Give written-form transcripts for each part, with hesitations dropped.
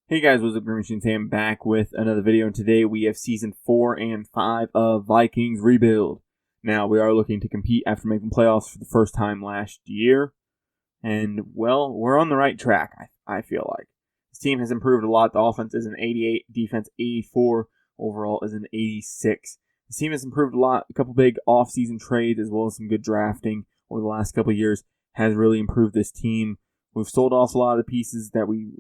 Hey guys, what's up? GreenMachineSam back with another video, and today we have Season 4 and 5 of Vikings Rebuild. Now, we are looking to compete after making playoffs for the first time last year, and, well, we're on the right track, I feel like. This team has improved a lot. The offense is an 88, defense 84, overall is an 86. This team has improved a lot. A couple big off-season trades as well as some good drafting over the last couple of years has really improved this team. We've sold off a lot of the pieces that we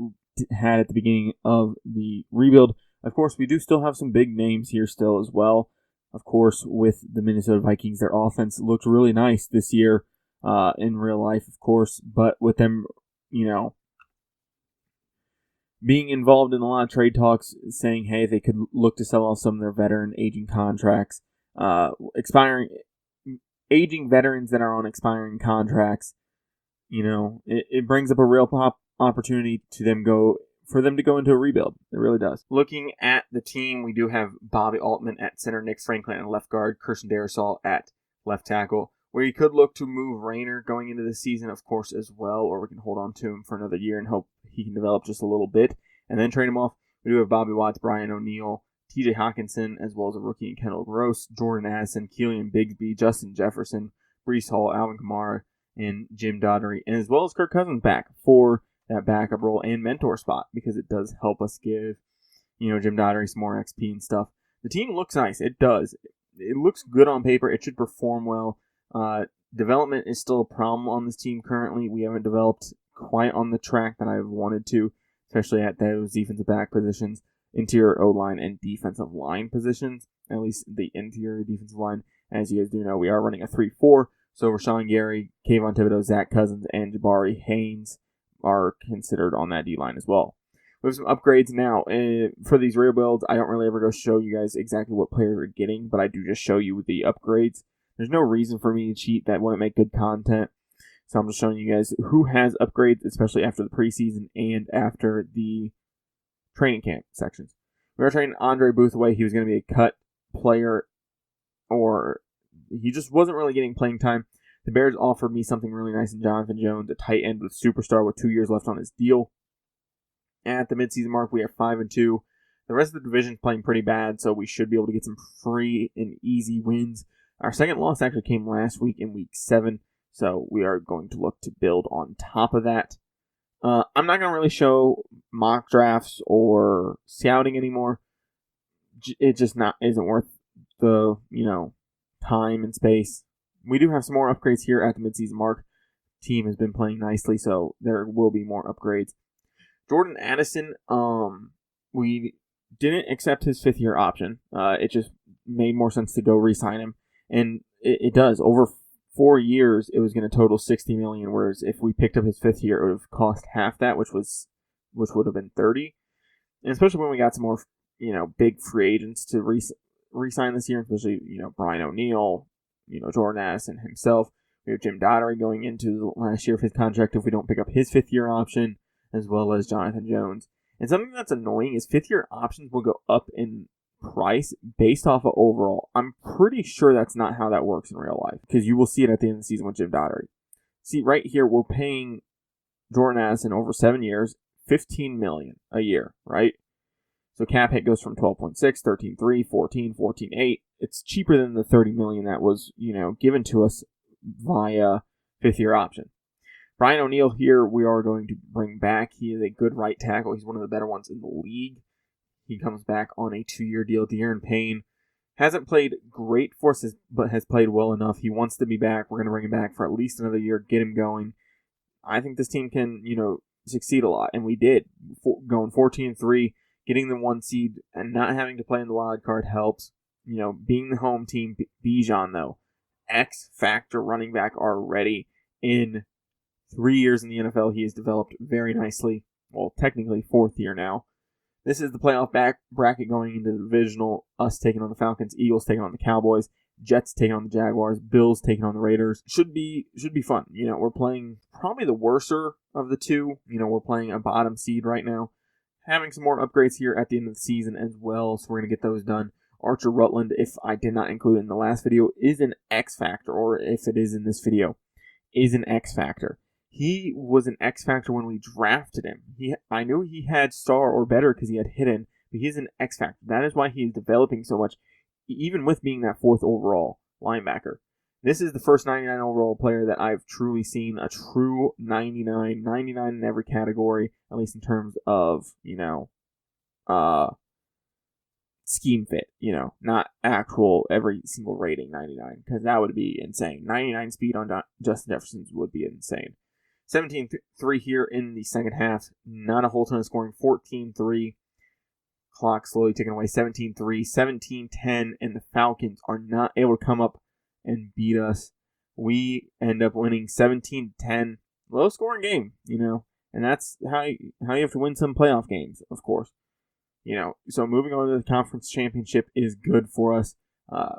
had at the beginning of the rebuild. Of course, we do still have some big names here still as well. Of course, with the Minnesota Vikings, their offense looked really nice this year in real life, of course. But with them, being involved in a lot of trade talks, saying, hey, they could look to sell off some of their veteran aging contracts, aging veterans that are on expiring contracts. It brings up a real opportunity for them to go into a rebuild. It really does. Looking at the team, we do have Bobby Altman at center, Nick Franklin at left guard, Christian Darrisaw at left tackle. Where you could look to move Rayner going into the season, of course, as well, or we can hold on to him for another year and hope he can develop just a little bit and then trade him off. We do have Bobby Watts, Brian O'Neill, TJ Hawkinson, as well as a rookie in Kendall Gross, Jordan Addison, Keelan Bigsby, Justin Jefferson, Breece Hall, Alvin Kamara, and Jim Daugherty, and as well as Kirk Cousins back for that backup role and mentor spot, because it does help us give, Jim Daugherty some more XP and stuff. The team looks nice. It does. It looks good on paper. It should perform well. Development is still a problem on this team currently. We haven't developed quite on the track that I've wanted to, especially at those defensive back positions, interior O-line, and defensive line positions, at least the interior defensive line. As you guys do know, we are running a 3-4, so Rashawn Gary, Kayvon Thibodeau, Zach Cousins, and Jabari Haynes are considered on that D-line as well. We have some upgrades now. For these rebuilds, I don't really ever go show you guys exactly what players are getting, but I do just show you the upgrades. There's no reason for me to cheat. That wouldn't make good content. So I'm just showing you guys who has upgrades, especially after the preseason and after the training camp sections. We are trading Andre Booth away. He was going to be a cut player, or he just wasn't really getting playing time. The Bears offered me something really nice in Jonathan Jones, a tight end with superstar with 2 years left on his deal. At the midseason mark, we have 5-2. The rest of the division is playing pretty bad, so we should be able to get some free and easy wins. Our second loss actually came last week in Week 7, so we are going to look to build on top of that. I'm not going to really show mock drafts or scouting anymore. It just isn't worth the, time and space. We do have some more upgrades here at the midseason mark. Team has been playing nicely, so there will be more upgrades. Jordan Addison, we didn't accept his 5th-year option. It just made more sense to go re-sign him. And it does. Over 4 years, it was going to total $60 million, whereas if we picked up his 5th year, it would have cost half that, which would have been $30 million. And especially when we got some more, big free agents to re-sign this year, especially, Brian O'Neill, Jordan Addison himself. We have Jim Daugherty going into the last year of his contract if we don't pick up his 5th-year option, as well as Jonathan Jones. And something that's annoying is 5th-year options will go up in price based off of overall. I'm pretty sure that's not how that works in real life, because you will see it at the end of the season with Jim Daugherty. See, right here, we're paying Jordan Addison over 7 years, $15 million a year, right? So cap hit goes from 12.6, 13.3, 14, 14.8. It's cheaper than the $30 million that was, given to us via 5th-year option. Brian O'Neill here, we are going to bring back. He is a good right tackle. He's one of the better ones in the league. He comes back on a 2-year deal. De'Aaron Payne hasn't played great for us, but has played well enough. He wants to be back. We're going to bring him back for at least another year, get him going. I think this team can, succeed a lot, and we did. Going 14-3, getting the 1 seed, and not having to play in the wild card helps. Being the home team. Bijan, though, X-factor running back already. In 3 years in the NFL, he has developed very nicely. Well, technically 4th year now. This is the playoff bracket going into the divisional. Us taking on the Falcons, Eagles taking on the Cowboys, Jets taking on the Jaguars, Bills taking on the Raiders. Should be fun. We're playing probably the worser of the two. We're playing a bottom seed right now. Having some more upgrades here at the end of the season as well, so we're going to get those done. Archer Rutland, if I did not include it in the last video, is an X factor, or if it is in this video, is an X factor. he was an X factor when we drafted him. I knew he had star or better because he had hidden, but he's an X factor. That is why he's developing so much, even with being that 4th overall linebacker. This is the first 99 overall player that I've truly seen a true 99 in every category, at least in terms of, scheme fit, not actual every single rating 99, because that would be insane. 99 speed on Justin Jefferson would be insane. 17-3 here in the second half. Not a whole ton of scoring. 14-3. Clock slowly ticking away. 17-3. 17-10. And the Falcons are not able to come up and beat us. We end up winning 17-10. Low scoring game, And that's how you have to win some playoff games, of course. So moving on to the conference championship is good for us.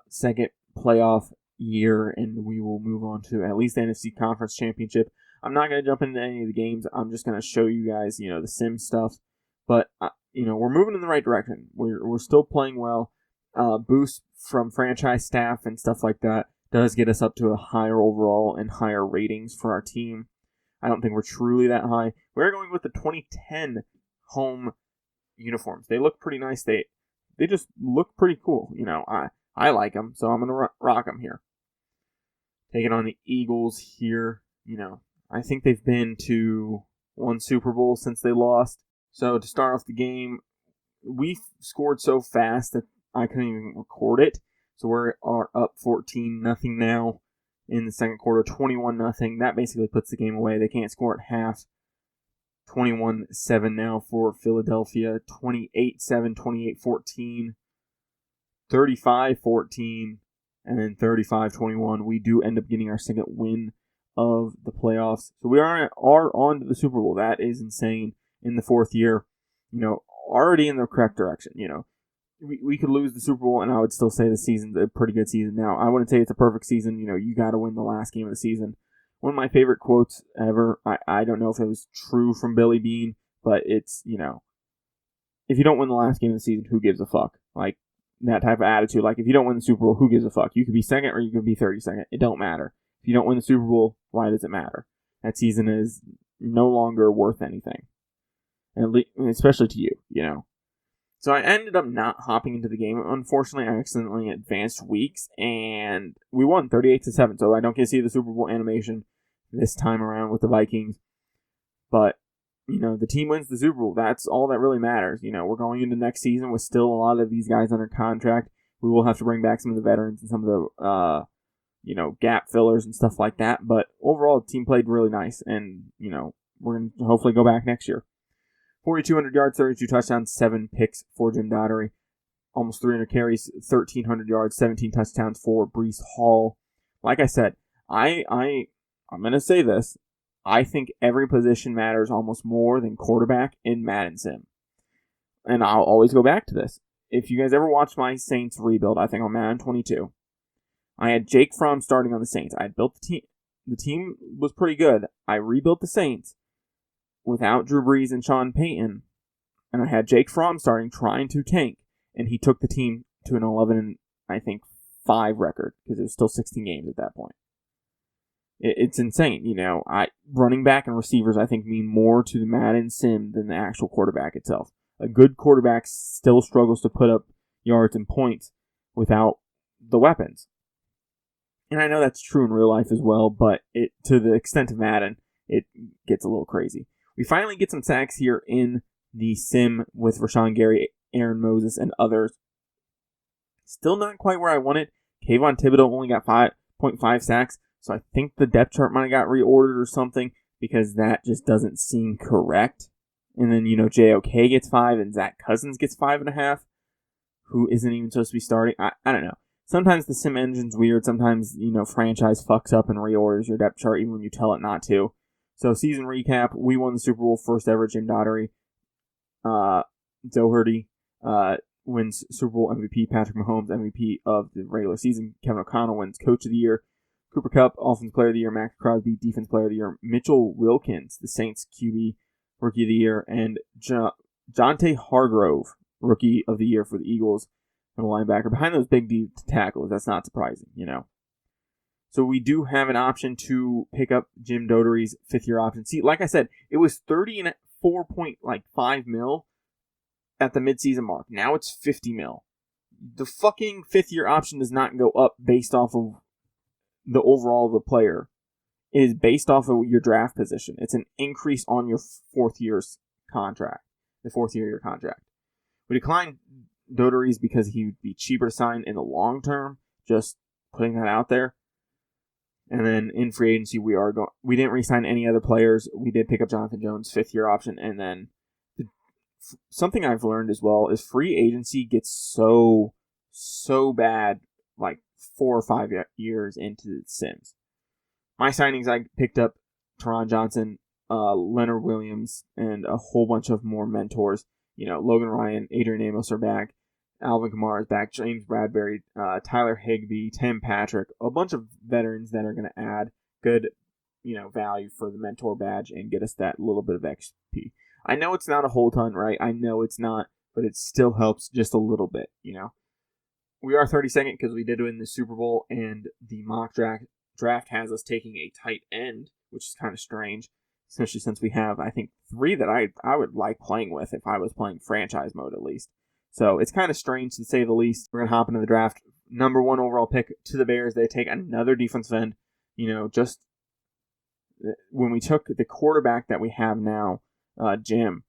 Second playoff year, and we will move on to at least the NFC Conference Championship. I'm not going to jump into any of the games. I'm just going to show you guys, the sim stuff. But, we're moving in the right direction. We're still playing well. Boost from franchise staff and stuff like that does get us up to a higher overall and higher ratings for our team. I don't think we're truly that high. We're going with the 2010 home uniforms. They look pretty nice. They just look pretty cool. I like them, so I'm going to rock them here. Taking on the Eagles here, I think they've been to 1 Super Bowl since they lost. So to start off the game, we scored so fast that I couldn't even record it. So we are up 14-0 now in the second quarter, 21-0. That basically puts the game away. They can't score at half. 21-7 now for Philadelphia. 28-7, 28-14, 35-14, and then 35-21. We do end up getting our second win of the playoffs. So we are on to the Super Bowl. That is insane. In the 4th year, already in the correct direction. We could lose the Super Bowl, and I would still say the season's a pretty good season. Now, I wouldn't say it's a perfect season. You got to win the last game of the season. One of my favorite quotes ever, I don't know if it was true from Billy Beane, but it's, if you don't win the last game of the season, who gives a fuck? Like, that type of attitude. Like, if you don't win the Super Bowl, who gives a fuck? You could be second or you could be 32nd. It don't matter. If you don't win the Super Bowl, why does it matter? That season is no longer worth anything. Especially to you, So I ended up not hopping into the game. Unfortunately, I accidentally advanced weeks, and we won 38-7. So I don't get to see the Super Bowl animation this time around with the Vikings. But, the team wins the Super Bowl. That's all that really matters. We're going into next season with still a lot of these guys under contract. We will have to bring back some of the veterans and some of the, gap fillers and stuff like that. But overall, the team played really nice, and, we're going to hopefully go back next year. 4,200 yards, 32 touchdowns, 7 picks for Jim Daugherty. Almost 300 carries, 1,300 yards, 17 touchdowns for Breece Hall. Like I said, I'm going to say this. I think every position matters almost more than quarterback in Madden Sim. And I'll always go back to this. If you guys ever watched my Saints rebuild, I think on Madden 22, I had Jake Fromm starting on the Saints. I had built the team. The team was pretty good. I rebuilt the Saints without Drew Brees and Sean Payton, and I had Jake Fromm starting, trying to tank, and he took the team to an 11-5 record, because it was still 16 games at that point. It's insane, running back and receivers, I think, mean more to the Madden Sim than the actual quarterback itself. A good quarterback still struggles to put up yards and points without the weapons. And I know that's true in real life as well, but to the extent of Madden, it gets a little crazy. We finally get some sacks here in the sim with Rashawn Gary, Aaron Moses, and others. Still not quite where I wanted. Kayvon Thibodeau only got 5.5 sacks, so I think the depth chart might have got reordered or something, because that just doesn't seem correct. And then, JOK gets 5, and Zach Cousins gets 5.5, who isn't even supposed to be starting. I don't know. Sometimes the sim engine's weird. Sometimes, franchise fucks up and reorders your depth chart even when you tell it not to. So, season recap, we won the Super Bowl, first ever. Jim Daugherty. Doherty wins Super Bowl MVP. Patrick Mahomes, MVP of the regular season. Kevin O'Connell wins Coach of the Year. Cooper Kupp, Offensive Player of the Year. Max Crosby, Defensive Player of the Year. Mitchell Wilkins, the Saints QB, Rookie of the Year. And Jonte Hargrove, Rookie of the Year for the Eagles, and a linebacker. Behind those big D tackles, that's not surprising, So we do have an option to pick up Jim Dotery's 5th-year option. See, like I said, it was 34.5 mil at the midseason mark. Now it's 50 mil. The fucking 5th-year option does not go up based off of the overall of the player. It is based off of your draft position. It's an increase on your 4th year's contract, the 4th year of your contract. We declined Dotery's because he would be cheaper to sign in the long term. Just putting that out there. And then in free agency, we didn't re-sign any other players. We did pick up Jonathan Jones' 5th-year option. And then something I've learned as well is free agency gets so bad like 4 or 5 years into the Sims. My signings, I picked up Teron Johnson, Leonard Williams, and a whole bunch of more mentors. Logan Ryan, Adrian Amos are back. Alvin Kamara is back. James Bradbury, Tyler Higbee, Tim Patrick. A bunch of veterans that are going to add good, value for the mentor badge and get us that little bit of XP. I know it's not a whole ton, right? I know it's not, but it still helps just a little bit, We are 32nd because we did win the Super Bowl, and the mock draft has us taking a tight end, which is kind of strange, especially since we have, I think, 3 that I would like playing with if I was playing franchise mode at least. So it's kind of strange to say the least. We're going to hop into the draft. Number 1 overall pick to the Bears. They take another defensive end. Just when we took the quarterback that we have now, Jim,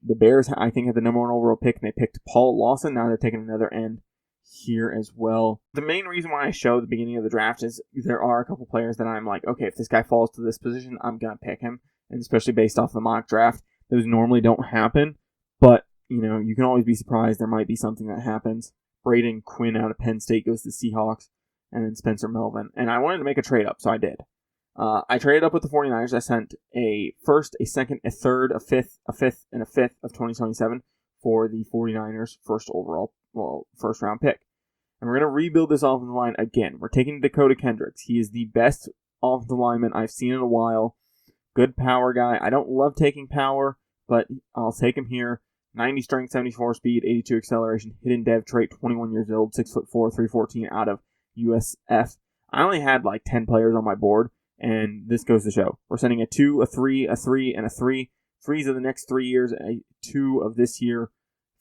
the Bears, I think, had the number 1 overall pick, and they picked Paul Lawson. Now they're taking another end here as well. The main reason why I show the beginning of the draft is there are a couple players that I'm like, okay, if this guy falls to this position, I'm going to pick him. And especially based off the mock draft, those normally don't happen. But, you can always be surprised. There might be something that happens. Braden Quinn out of Penn State goes to the Seahawks, and then Spencer Melvin. And I wanted to make a trade up, so I did. I traded up with the 49ers. I sent a first, a second, a third, a fifth, and a fifth of 2027 for the 49ers first round pick. And we're going to rebuild this offensive line again. We're taking Dakota Kendricks. He is the best offensive lineman I've seen in a while. Good power guy. I don't love taking power, but I'll take him here. 90 strength, 74 speed, 82 acceleration, hidden dev trait, 21 years old, 6'4", 314 out of USF. I only had like 10 players on my board, and this goes to show. We're sending a 2, a 3, a 3, and a 3. 3s of the next 3 years, a 2 of this year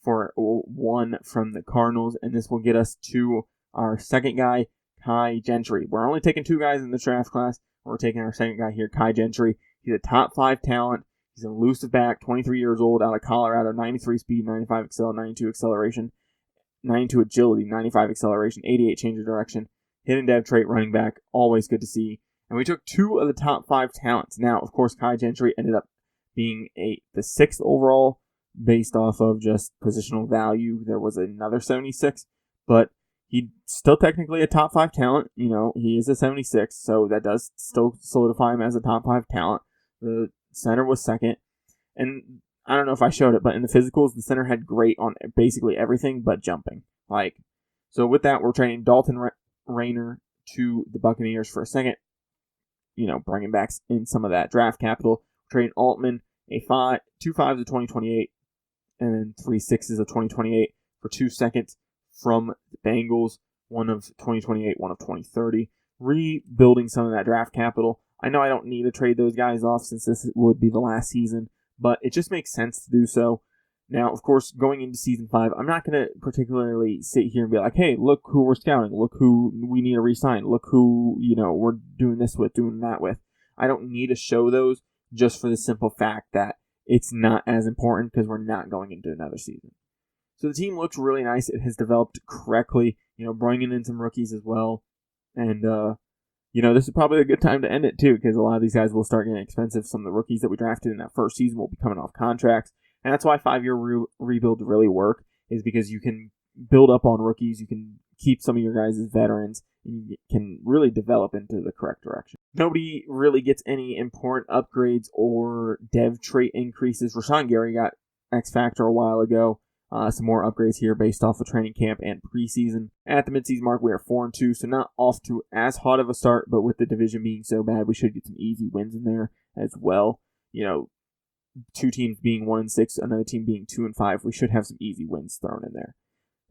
for 1 from the Cardinals, and this will get us to our second guy, Kai Gentry. We're only taking 2 guys in the draft class. We're taking our second guy here, Kai Gentry. He's a top 5 talent. He's an elusive back, 23 years old, out of Colorado, 93 speed, 95 excel, 92 acceleration, 92 agility, 95 acceleration, 88 change of direction, hidden dev trait, running back, always good to see. And we took 2 of the top 5 talents. Now, of course, Kai Gentry ended up being the 6th overall based off of just positional value. There was another 76, but he's still technically a top 5 talent. He is a 76, so that does still solidify him as a top 5 talent. The center was 2nd, and I don't know if I showed it, but in the physicals, the center had great on basically everything but jumping. So with that, we're trading Dalton Rayner to the Buccaneers for a second, bringing back in some of that draft capital. We're trading Altman, 2 5s of 2028, and then 3 6s of 2028 for 2 seconds from the Bengals, 1 of 2028, 1 of 2030, rebuilding some of that draft capital. I know I don't need to trade those guys off since this would be the last season, but it just makes sense to do so. Now, of course, going into Season 5, I'm not going to particularly sit here and be like, hey, look who we're scouting, look who we need to re-sign, look who, we're doing this with, doing that with. I don't need to show those just for the simple fact that it's not as important because we're not going into another season. So the team looks really nice. It has developed correctly, bringing in some rookies as well. And, this is probably a good time to end it, too, because a lot of these guys will start getting expensive. Some of the rookies that we drafted in that first season will be coming off contracts. And that's why 5-year rebuild really work, is because you can build up on rookies. You can keep some of your guys as veterans, and you can really develop into the correct direction. Nobody really gets any important upgrades or dev trait increases. Rashawn Gary got X Factor a while ago. Some more upgrades here based off of training camp and preseason. At the midseason mark, we are 4-2, so not off to as hot of a start, but with the division being so bad, we should get some easy wins in there as well. 2 teams being 1-6, another team being 2-5, we should have some easy wins thrown in there.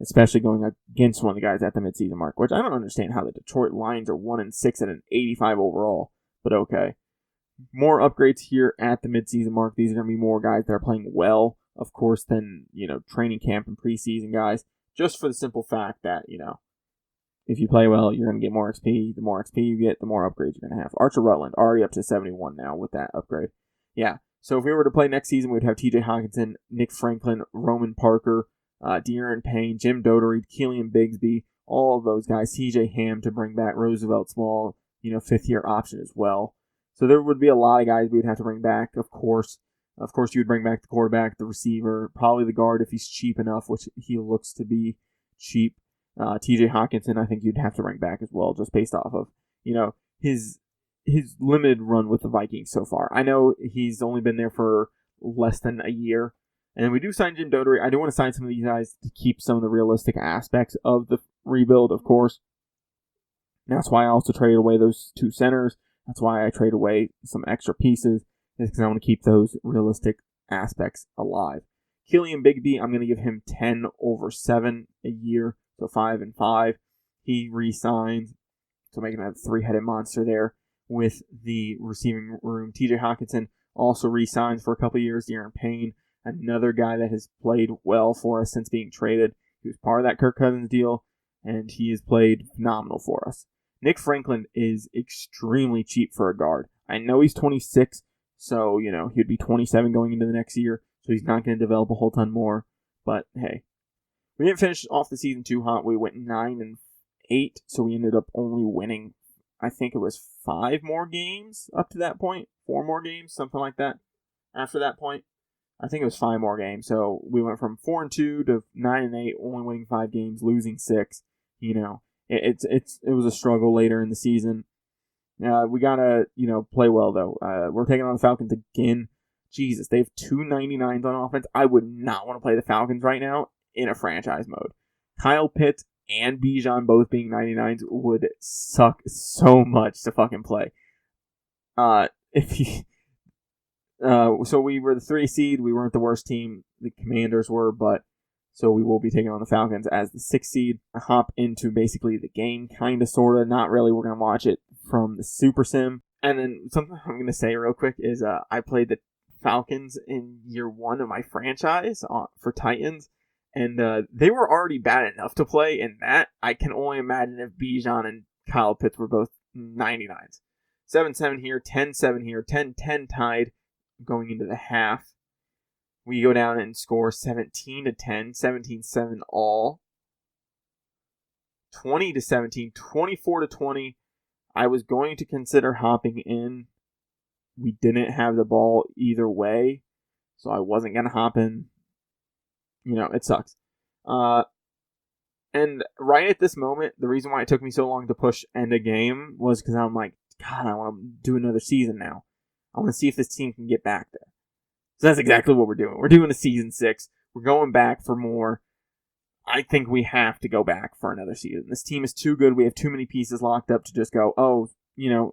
especially going against one of the guys at the midseason mark, which I don't understand how the Detroit Lions are 1-6 at an 85 overall, but okay. More upgrades here at the midseason mark. These are going to be more guys that are playing well, of course, than, training camp and preseason guys, just for the simple fact that, if you play well, you're going to get more XP. The more XP you get, the more upgrades you're going to have. Archer Rutland, already up to 71 now with that upgrade. Yeah, so if we were to play next season, we would have TJ Hawkinson, Nick Franklin, Roman Parker, De'Aaron Payne, Jim Dodery, Keelan Bigsby, all of those guys. TJ Ham to bring back, Roosevelt Small, 5th-year option as well. So there would be a lot of guys we would have to bring back, of course. Of course, you would bring back the quarterback, the receiver, probably the guard if he's cheap enough, which he looks to be cheap. TJ Hawkinson, I think you'd have to bring back as well, just based off of, his limited run with the Vikings so far. I know he's only been there for less than a year. And we do sign Jim Dodery. I do want to sign some of these guys to keep some of the realistic aspects of the rebuild, of course. That's why I also traded away those 2 centers. That's why I trade away some extra pieces, is because I want to keep those realistic aspects alive. Keelan Bigsby, I'm going to give him 10/7 a year, so 5-5. He re-signs, so making a 3-headed monster there with the receiving room. TJ Hawkinson also re-signs for a couple years. De'Aaron Payne, another guy that has played well for us since being traded. He was part of that Kirk Cousins deal, and he has played phenomenal for us. Nick Franklin is extremely cheap for a guard. I know he's 26, so, he'd be 27 going into the next year, so he's not going to develop a whole ton more. But, hey, we didn't finish off the season too hot. We went 9-8, so we ended up only winning, I think it was 5 more games up to that point. 4 more games, something like that. After that point, I think it was 5 more games. So we went from 4-2 to 9-8, only winning 5 games, losing 6. It was a struggle later in the season. We gotta, play well though. We're taking on the Falcons again. Jesus, they have 2 99s on offense. I would not want to play the Falcons right now in a franchise mode. Kyle Pitts and Bijan both being 99s would suck so much to fucking play. So we were the 3 seed. We weren't the worst team. The Commanders were, but so we will be taking on the Falcons as the 6th seed. Hop into basically the game, kind of, sort of. Not really. We're going to watch it from the Super Sim. And then something I'm going to say real quick is I played the Falcons in year 1 of my franchise for Titans. And they were already bad enough to play in that. I can only imagine if Bijan and Kyle Pitts were both 99s. 7-7 here, 10-7 here, 10-10 tied going into the half. We go down and score 17-10, 17-7 all. 20-17, 24-20. I was going to consider hopping in. We didn't have the ball either way, so I wasn't going to hop in. It sucks. And right at this moment, the reason why it took me so long to push end a game was because I'm like, God, I want to do another season now. I want to see if this team can get back there. So that's exactly what we're doing. We're doing a season 6. We're going back for more. I think we have to go back for another season. This team is too good. We have too many pieces locked up to just go,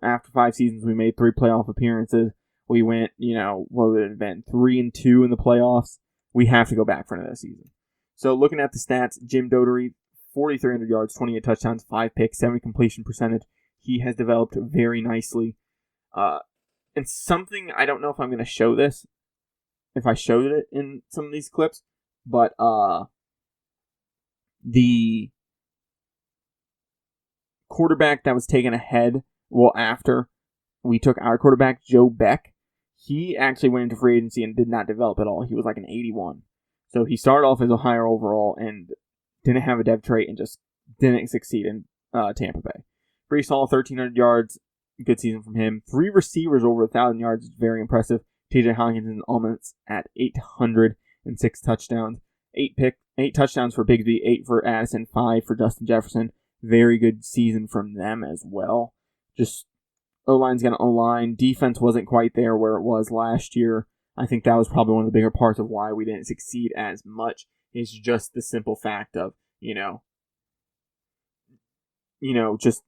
after 5 seasons, we made 3 playoff appearances. We went, what would it have been, 3-2 in the playoffs. We have to go back for another season. So looking at the stats, Jim Dodery, 4,300 yards, 28 touchdowns, 5 picks, 70 completion percentage. He has developed very nicely. And something, I don't know if I'm going to show this, if I showed it in some of these clips, but the quarterback that was taken after we took our quarterback, Joe Beck, he actually went into free agency and did not develop at all. He was like an 81. So he started off as a higher overall and didn't have a dev trait and just didn't succeed in Tampa Bay. Brees Hall, 1,300 yards. Good season from him. 3 receivers over 1,000 yards is very impressive. TJ Hawkinson almost at 806 touchdowns. 8 touchdowns for Bigsby, 8 for Addison, 5 for Justin Jefferson. Very good season from them as well. Just O-line's going to O-line. Defense wasn't quite there where it was last year. I think that was probably one of the bigger parts of why we didn't succeed as much. It's just the simple fact of, just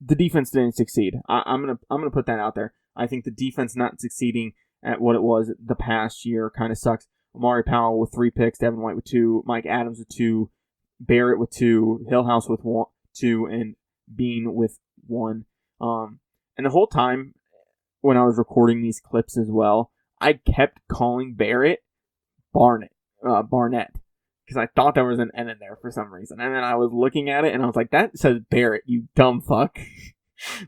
the defense didn't succeed. I'm gonna put that out there. I think the defense not succeeding at what it was the past year kind of sucks. Amari Powell with 3 picks, Devin White with 2, Mike Adams with 2, Barrett with 2, Hillhouse with 2, and Bean with 1. And the whole time when I was recording these clips as well, I kept calling Barrett Barnett, because I thought there was an N in there for some reason. And then I was looking at it, and I was like, that says Barrett, you dumb fuck.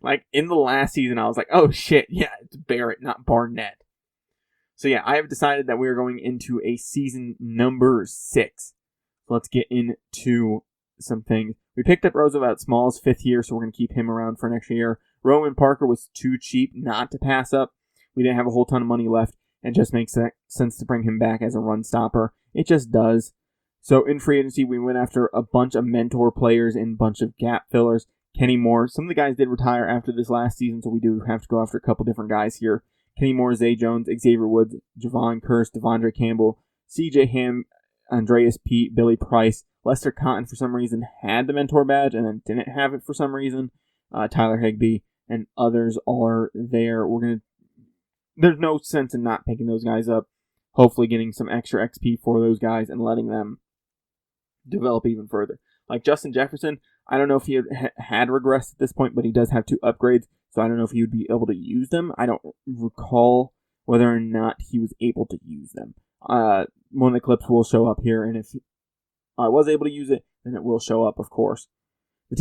Like, in the last season, I was like, oh shit, yeah, it's Barrett, not Barnett. So yeah, I have decided that we are going into a season number 6. So let's get into some things. We picked up Roosevelt Small's 5th year, so we're going to keep him around for next year. Roman Parker was too cheap not to pass up. We didn't have a whole ton of money left, and it just makes sense to bring him back as a run stopper. It just does. So in free agency, we went after a bunch of mentor players and a bunch of gap fillers. Kenny Moore. Some of the guys did retire after this last season, so we do have to go after a couple different guys here. Kenny Moore, Zay Jones, Xavier Woods, Javon Curse, Devondre Campbell, CJ Ham, Andreas Pete, Billy Price. Lester Cotton, for some reason, had the mentor badge and then didn't have it for some reason. Tyler Higbee and others are there. There's no sense in not picking those guys up. Hopefully getting some extra XP for those guys and letting them develop even further. Like Justin Jefferson, I don't know if he had regressed at this point, but he does have 2 upgrades, so I don't know if he would be able to use them. I don't recall whether or not he was able to use them. One of the clips will show up here, and if I was able to use it, then it will show up, of course. The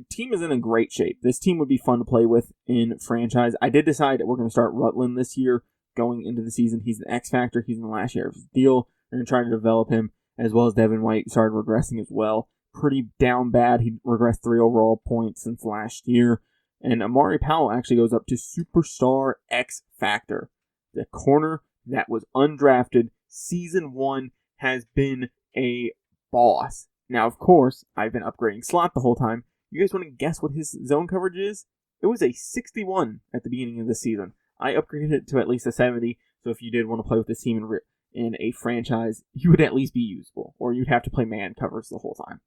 team is in a great shape. This team would be fun to play with in franchise. I did decide that we're going to start Rutland this year going into the season. He's an X factor. He's in the last year of his deal. We're going to try to develop him, as well as Devin White started regressing as well. Pretty down bad. He regressed 3 overall points since last year. And Amari Powell actually goes up to Superstar X Factor. The corner that was undrafted, Season 1, has been a boss. Now, of course, I've been upgrading slot the whole time. You guys want to guess what his zone coverage is? It was a 61 at the beginning of the season. I upgraded it to at least a 70, so if you did want to play with this team in a franchise, you would at least be usable, or you'd have to play man covers the whole time.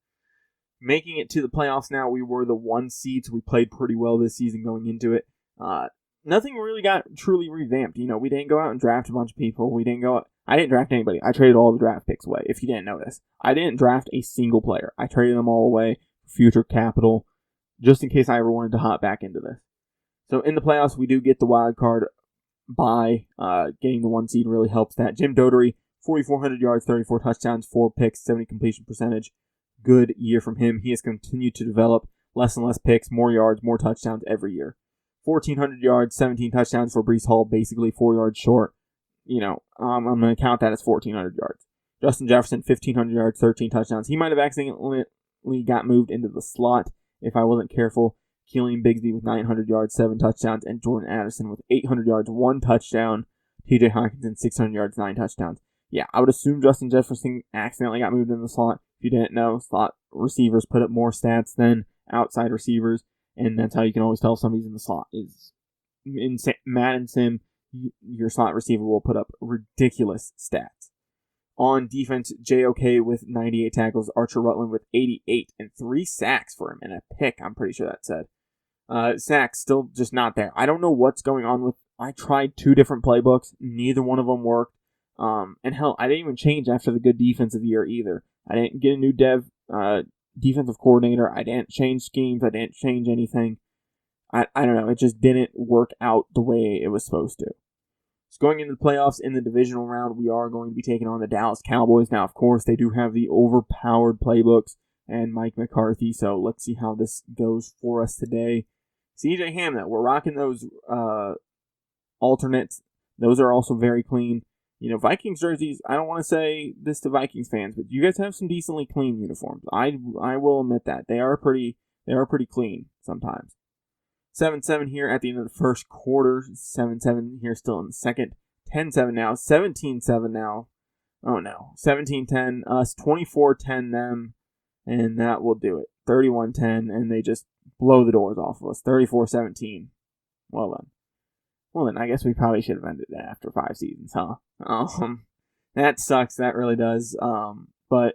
Making it to the playoffs now, we were the 1 seed, so we played pretty well this season going into it. Nothing really got truly revamped. We didn't go out and draft a bunch of people. I didn't draft anybody. I traded all the draft picks away, if you didn't notice. I didn't draft a single player. I traded them all away for future capital, just in case I ever wanted to hop back into this. So in the playoffs, we do get the wild card bye. Getting the 1 seed really helps that. Jim Dotery, 4,400 yards, 34 touchdowns, 4 picks, 70 completion percentage. Good year from him. He has continued to develop less and less picks, more yards, more touchdowns every year. 1,400 yards, 17 touchdowns for Breece Hall, basically 4 yards short. I'm going to count that as 1,400 yards. Justin Jefferson, 1,500 yards, 13 touchdowns. He might have accidentally got moved into the slot if I wasn't careful. Keelan Bigsby with 900 yards, 7 touchdowns, and Jordan Addison with 800 yards, 1 touchdown. TJ Hockenson, 600 yards, 9 touchdowns. Yeah, I would assume Justin Jefferson accidentally got moved in the slot. If you didn't know, slot receivers put up more stats than outside receivers, and that's how you can always tell if somebody's in the slot. Is in Madden Sim, your slot receiver will put up ridiculous stats. On defense, JOK with 98 tackles, Archer Rutland with 88, and 3 sacks for him, and a pick, I'm pretty sure that said. Sacks still just not there. I don't know what's going on with. I tried 2 different playbooks, neither one of them worked. And hell, I didn't even change after the good defensive year either. I didn't get a new defensive coordinator. I didn't change schemes. I didn't change anything. I don't know. It just didn't work out the way it was supposed to. So going into the playoffs in the divisional round, we are going to be taking on the Dallas Cowboys. Now, of course, they do have the overpowered playbooks and Mike McCarthy. So let's see how this goes for us today. CJ Ham, though, we're rocking those alternates. Those are also very clean. Vikings jerseys, I don't want to say this to Vikings fans, but you guys have some decently clean uniforms. I will admit that. They are pretty clean sometimes. 7-7 here at the end of the first quarter. 7-7 here still in the second. 10-7 now. 17-7 now. Oh no. 17-10 us. 24-10 them. And that will do it. 31-10. And they just blow the doors off of us. 34-17. Well then, I guess we probably should have ended that after 5 seasons, huh? That sucks. That really does. But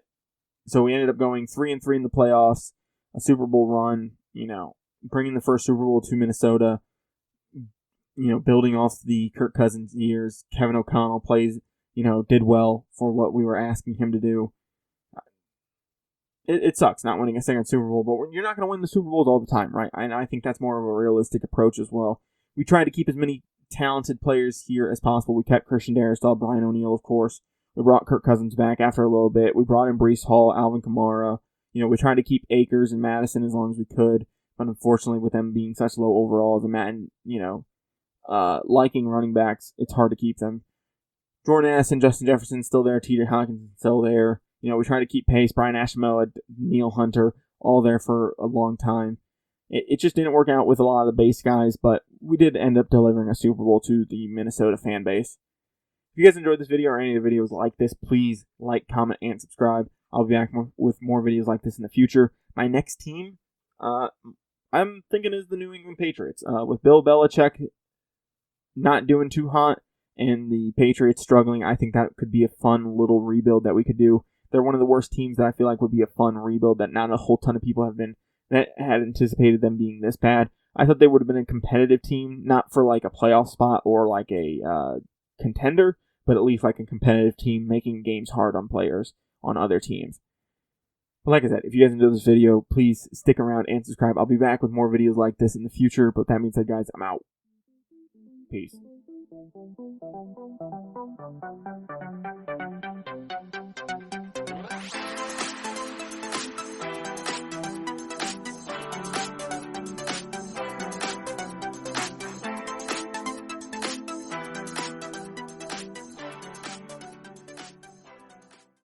so we ended up going 3-3 in the playoffs, a Super Bowl run. Bringing the first Super Bowl to Minnesota. Building off the Kirk Cousins years. Kevin O'Connell plays. did well for what we were asking him to do. It sucks not winning a second Super Bowl, but you're not going to win the Super Bowls all the time, right? And I think that's more of a realistic approach as well. We tried to keep as many talented players here as possible. We kept Christian Darrisaw, Brian O'Neill, of course. We brought Kirk Cousins back after a little bit. We brought in Breece Hall, Alvin Kamara. We tried to keep Akers and Madison as long as we could. But unfortunately, with them being such low overalls and Madden, liking running backs, it's hard to keep them. Jordan Addison, Justin Jefferson still there. T.J. Hawkins still there. We tried to keep pace. Brian Ashmella, Neil Hunter, all there for a long time. It just didn't work out with a lot of the base guys, but we did end up delivering a Super Bowl to the Minnesota fan base. If you guys enjoyed this video or any of the videos like this, please like, comment, and subscribe. I'll be back with more videos like this in the future. My next team, I'm thinking is the New England Patriots. With Bill Belichick not doing too hot and the Patriots struggling, I think that could be a fun little rebuild that we could do. They're one of the worst teams that I feel like would be a fun rebuild that not a whole ton of people that had anticipated them being this bad. I thought they would have been a competitive team, not for like a playoff spot or like a contender, but at least like a competitive team making games hard on players on other teams. But like I said, if you guys enjoyed this video, please stick around and subscribe. I'll be back with more videos like this in the future, but that being said, guys, I'm out. Peace.